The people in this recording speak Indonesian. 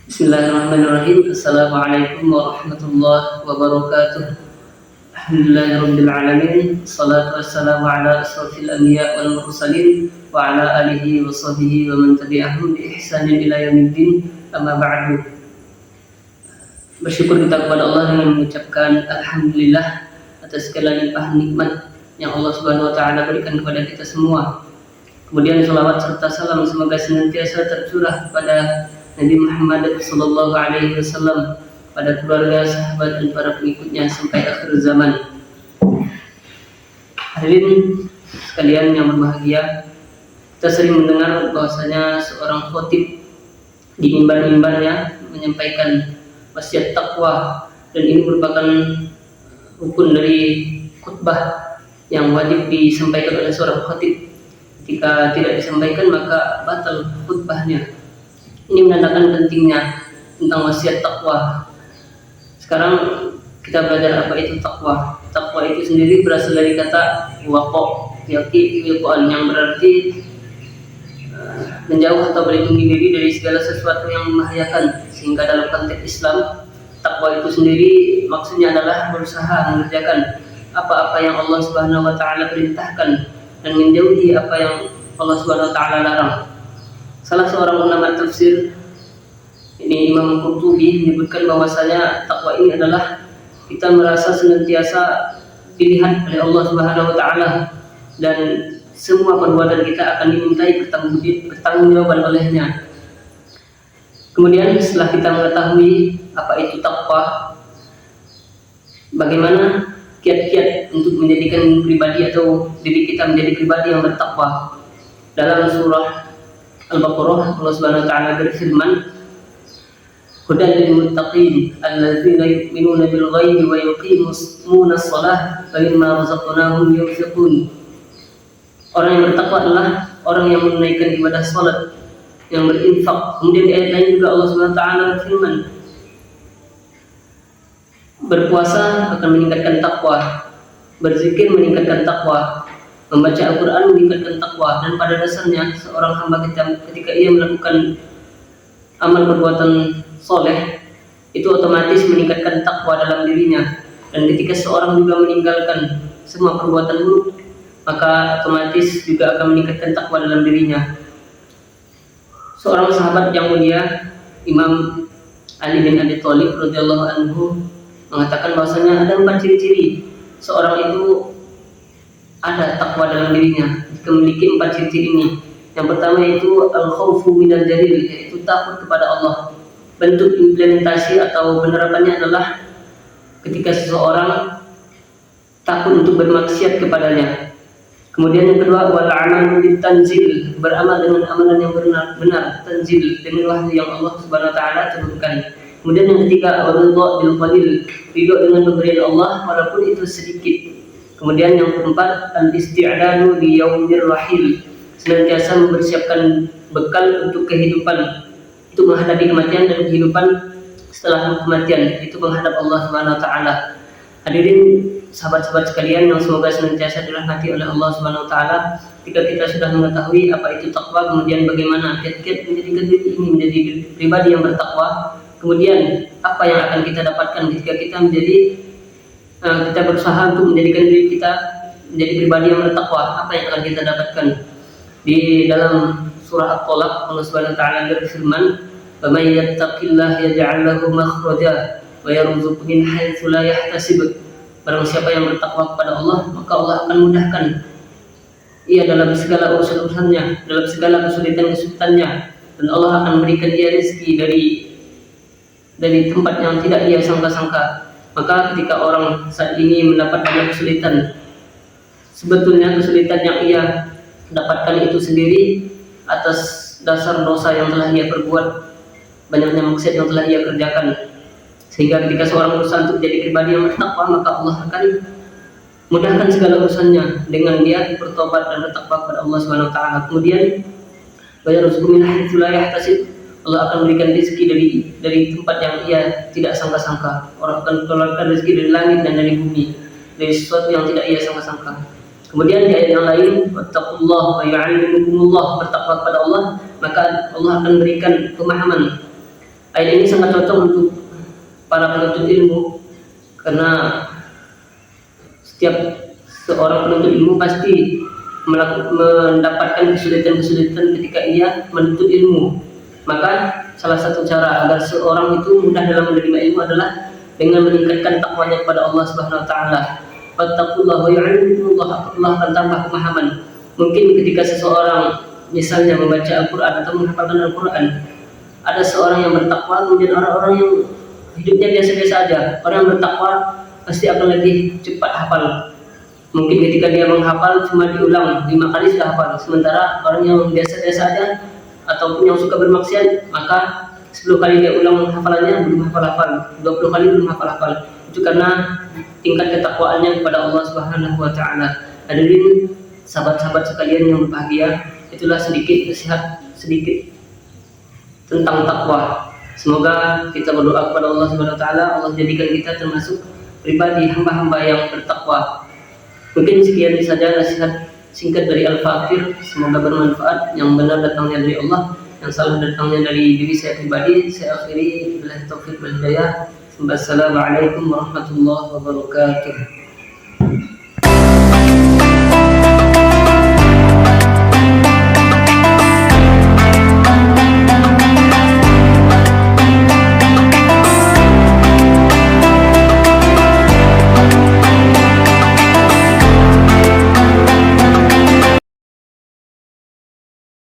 Bismillahirrahmanirrahim. Assalamualaikum warahmatullahi wabarakatuh. Alhamdulillahirabbil alamin. Shalatu wassalamu ala asrofil anbiya wal mursalin wa ala alihi wa sahbihi wa man tabi'ahum bi ihsanin ila yaumiddin. Amma ba'du. Bersyukur kita kepada Allah dengan mengucapkan alhamdulillah atas segala limpahan nikmat yang Allah Subhanahu wa taala berikan kepada kita semua. Kemudian salawat serta salam semoga senantiasa tercurah kepada Nabi Muhammad sallallahu alaihi wasallam, pada keluarga, sahabat dan para pengikutnya sampai akhir zaman. Hadirin sekalian yang berbahagia, kita sering mendengar bahwasanya seorang khotib di mimbar-mimbarnya menyampaikan wasiat takwa, dan ini merupakan rukun dari khutbah yang wajib disampaikan oleh seorang khotib. Jika tidak disampaikan maka batal khutbahnya. Ini menandakan pentingnya tentang wasiat takwa. Sekarang kita belajar apa itu takwa. Takwa itu sendiri berasal dari kata waqo, wiqo'an, yang berarti menjauh atau melindungi diri dari segala sesuatu yang membahayakan. Sehingga dalam konteks Islam, takwa itu sendiri maksudnya adalah berusaha mengerjakan apa-apa yang Allah Subhanahu wa taala perintahkan dan menjauhi apa yang Allah Subhanahu wa taala larang. Salah seorang ulama tafsir, ini Imam Qurtubi, menyebutkan bahwasanya takwa ini adalah kita merasa senantiasa dilihat oleh Allah Subhanahu wa taala dan semua perbuatan kita akan dimintai pertanggungjawaban olehnya. Kemudian setelah kita mengetahui apa itu takwa, bagaimana kiat-kiat untuk menjadikan pribadi atau diri kita menjadi pribadi yang bertakwa. Dalam surah Al-Baqarah, Allah Subhanahu wa taala berfirman, "Hudan lil muttaqin alladzina yu'minuna bil ghaibi wa yuqimuna shalah wa mimma razaqnahum yunfiqun." Orang yang bertakwa adalah orang yang menunaikan ibadah salat, yang berinfak. Kemudian di ayat lain juga Allah Subhanahu wa taala berfirman, berpuasa akan meningkatkan takwa, berzikir meningkatkan takwa, membaca Al-Quran meningkatkan takwa. Dan pada dasarnya seorang hamba ketika ia melakukan amal perbuatan soleh, itu otomatis meningkatkan takwa dalam dirinya. Dan ketika seorang juga meninggalkan semua perbuatan buruk, maka otomatis juga akan meningkatkan takwa dalam dirinya. Seorang sahabat yang mulia, Imam Ali bin Abi Thalib radhiyallahu anhu, mengatakan bahwasanya ada 4 ciri-ciri seorang itu ada takwa dalam dirinya. Jika memiliki 4 ciri-ciri ini, yang pertama itu al-khawfu minal jalil, yaitu takut kepada Allah. Bentuk implementasi atau penerapannya adalah ketika seseorang takut untuk bermaksiat kepadanya. Kemudian yang kedua, wal amalu bit tanzil, beramal dengan amalan yang benar, tanzil, dengan wahyu yang Allah Subhanahu wa taala turunkan. Kemudian yang ketiga, ridha bil qalil, ridha dengan pemberian Allah walaupun itu sedikit. Kemudian yang keempat, al-isti'dadu li yaumir rahil, senantiasa mempersiapkan bekal untuk kehidupan, itu menghadapi kematian dan kehidupan setelah kematian, itu menghadap Allah Subhanahu wa taala. Hadirin sahabat-sahabat sekalian yang semoga senantiasa dirahmati oleh Allah Subhanahu wa taala, ketika kita sudah mengetahui apa itu takwa, kemudian bagaimana kiat-kiat menjadikan diri ini menjadi pribadi yang bertakwa, kemudian apa yang akan kita dapatkan ketika kita kita berusaha untuk menjadikan diri kita menjadi pribadi yang bertakwa, apa yang akan kita dapatkan. Di dalam surah At-Talaq, Allah Subhanahu wa taala berfirman, "Wa may yattaqillaha yaj'al lahu makhraja wa yarzuqhu min haitsu la yahtasib." Barang siapa yang bertakwa kepada Allah, maka Allah akan mudahkan ia dalam segala urusan-urusannya, dalam segala kesulitan-kesulitannya, dan Allah akan memberikan dia rezeki dari tempat yang tidak ia sangka-sangka. Maka ketika orang saat ini mendapat banyak kesulitan, sebetulnya kesulitan yang ia dapatkan itu sendiri atas dasar dosa yang telah ia perbuat, banyaknya maksiat yang telah ia kerjakan. Sehingga ketika seorang berusaha untuk jadi pribadi yang bertakwa, maka Allah akan mudahkan segala urusannya dengan dia bertobat dan bertakwa kepada Allah Subhanahu wa taala. Kemudian bayar rezeki min haitsu la yahtasib, Allah akan memberikan rezeki dari tempat yang ia tidak sangka-sangka. Orang akan mengeluarkan rezeki dari langit dan dari bumi, dari sesuatu yang tidak ia sangka-sangka. Kemudian di ayat yang lain, wattaqullaha wa yu'allimukumullah, bertakwa kepada Allah, maka Allah akan berikan pemahaman Ayat ini sangat cocok untuk para penuntut ilmu karena setiap seorang penuntut ilmu pasti mendapatkan kesulitan-kesulitan ketika ia menuntut ilmu. Maka salah satu cara agar seorang itu mudah dalam menerima ilmu adalah dengan meningkatkan takwanya kepada Allah Subhanahu wa taala. Fattaqullaha wa yu'allimukumullah, Allah akan tambah pemahaman. Mungkin ketika seseorang misalnya membaca Al-Qur'an atau menghafalkan Al-Qur'an, ada seorang yang bertakwa, kemudian orang-orang yang hidupnya biasa-biasa aja. Orang yang bertakwa pasti akan lebih cepat hafal. Mungkin ketika dia menghafal cuma diulang 5 kali sudah hafal. Sementara orang yang biasa-biasa aja ataupun yang suka bermaksiat, maka 10 kali dia ulang hafalannya belum hafal-hafal, 20 kali belum hafal-hafal. Itu karena tingkat ketakwaannya kepada Allah Subhanahu wa taala. Hadirin sahabat-sahabat sekalian yang berbahagia, itulah sedikit nasihat sedikit tentang takwa. Semoga kita berdoa kepada Allah Subhanahu wa taala, Allah jadikan kita termasuk pribadi hamba-hamba yang bertakwa. Mungkin sekian saja nasihat singkat dari Al-Fakir, semoga bermanfaat. Yang benar datangnya dari Allah, yang salah datangnya dari diri saya pribadi. Saya akhiri, billahi taufiq wal hidayah. Wassalamualaikum warahmatullahi wabarakatuh.